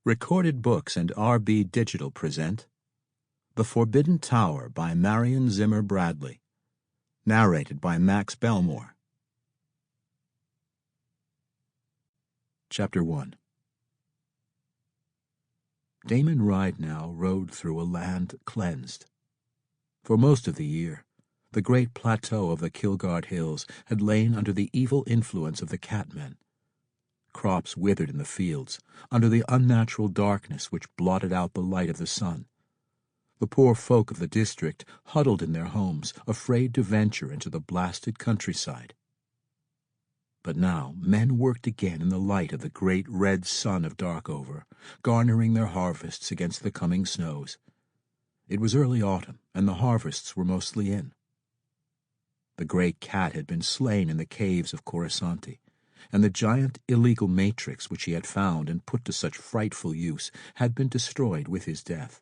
Recorded Books and RB Digital present The Forbidden Tower by Marion Zimmer Bradley. Narrated by Max Bellmore. Chapter 1. Damon Ridenow rode through a land cleansed. For most of the year, the great plateau of the Kilgard Hills had lain under the evil influence of the Catmen. Crops withered in the fields, under the unnatural darkness which blotted out the light of the sun. The poor folk of the district huddled in their homes, afraid to venture into the blasted countryside. But now men worked again in the light of the great red sun of Darkover, garnering their harvests against the coming snows. It was early autumn, and the harvests were mostly in. The great cat had been slain in the caves of Coruscanti, and the giant illegal matrix which he had found and put to such frightful use had been destroyed with his death.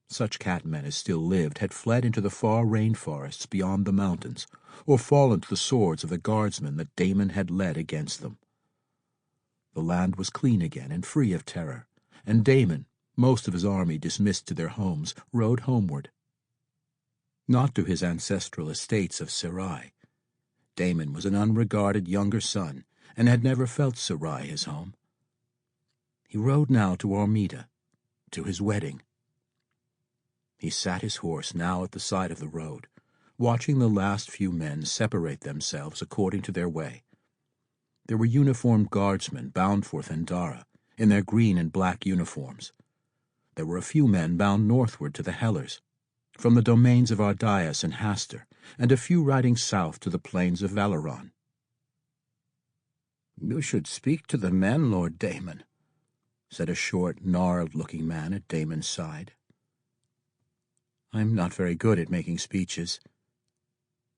Such catmen as still lived had fled into the far rainforests beyond the mountains, or fallen to the swords of the guardsmen that Damon had led against them. The land was clean again and free of terror, and Damon, most of his army dismissed to their homes, rode homeward. Not to his ancestral estates of Serai. Damon was an unregarded younger son, and had never felt Serai his home. He rode now to Armida, to his wedding. He sat his horse now at the side of the road, watching the last few men separate themselves according to their way. There were uniformed guardsmen bound for Thendara, in their green and black uniforms. There were a few men bound northward to the Hellers, from the domains of Ardias and Hastur, and a few riding south to the plains of Valeron. "You should speak to the men, Lord Damon," said a short, gnarled-looking man at Damon's side. "I'm not very good at making speeches."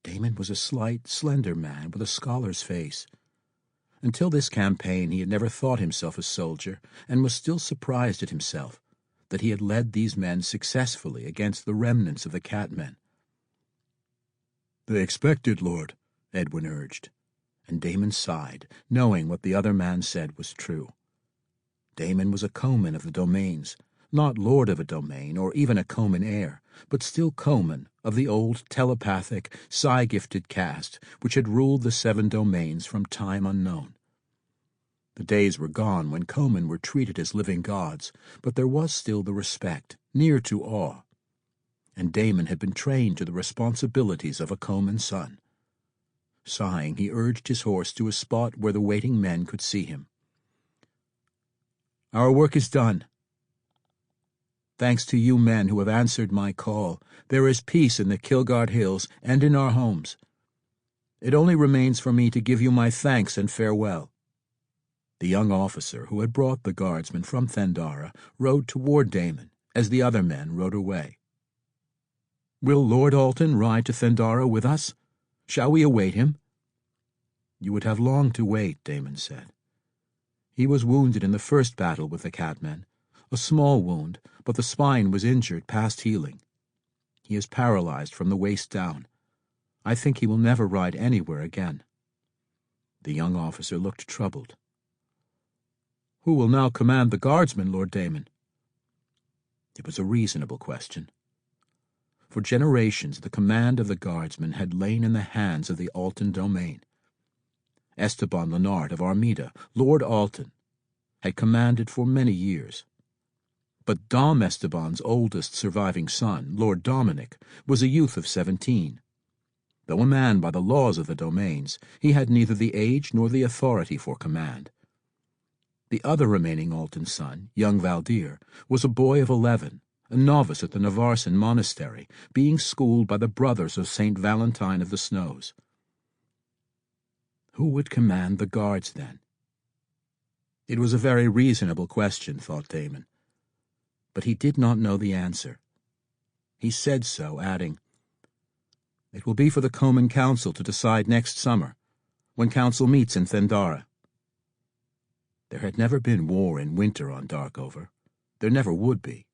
Damon was a slight, slender man with a scholar's face. Until this campaign he had never thought himself a soldier, and was still surprised at himself that he had led these men successfully against the remnants of the Catmen. "They expect it, Lord," Edwin urged, and Damon sighed, knowing what the other man said was true. Damon was a Comyn of the domains, not lord of a domain or even a Comyn heir, but still Comyn of the old telepathic, psi-gifted caste which had ruled the 7 domains from time unknown. The days were gone when Comyn were treated as living gods, but there was still the respect, near to awe. And Damon had been trained to the responsibilities of a Comyn son. Sighing, he urged his horse to a spot where the waiting men could see him. "Our work is done. Thanks to you men who have answered my call, there is peace in the Kilgard Hills and in our homes. It only remains for me to give you my thanks and farewell." The young officer who had brought the guardsmen from Thendara rode toward Damon as the other men rode away. "Will Lord Alton ride to Thendara with us? Shall we await him?" "You would have long to wait," Damon said. "He was wounded in the first battle with the Catmen, a small wound, but the spine was injured past healing. He is paralyzed from the waist down. I think he will never ride anywhere again." The young officer looked troubled. "Who will now command the guardsmen, Lord Damon?" It was a reasonable question. For generations the command of the guardsmen had lain in the hands of the Alton domain. Esteban Lenart of Armida, Lord Alton, had commanded for many years. But Dom Esteban's oldest surviving son, Lord Dominic, was a youth of 17. Though a man by the laws of the domains, he had neither the age nor the authority for command. The other remaining Alton son, young Valdir, was a boy of 11, a novice at the Navarsan monastery, being schooled by the brothers of St. Valentine of the Snows. Who would command the guards, then? It was a very reasonable question, thought Damon. But he did not know the answer. He said so, adding, "It will be for the Comyn Council to decide next summer, when council meets in Thendara." There had never been war in winter on Darkover. There never would be.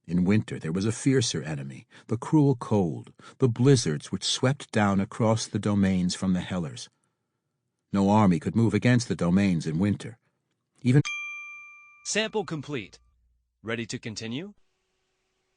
In winter there was a fiercer enemy, the cruel cold, the blizzards which swept down across the domains from the Hellers. No army could move against the domains in winter. Even Sample complete. Ready to continue?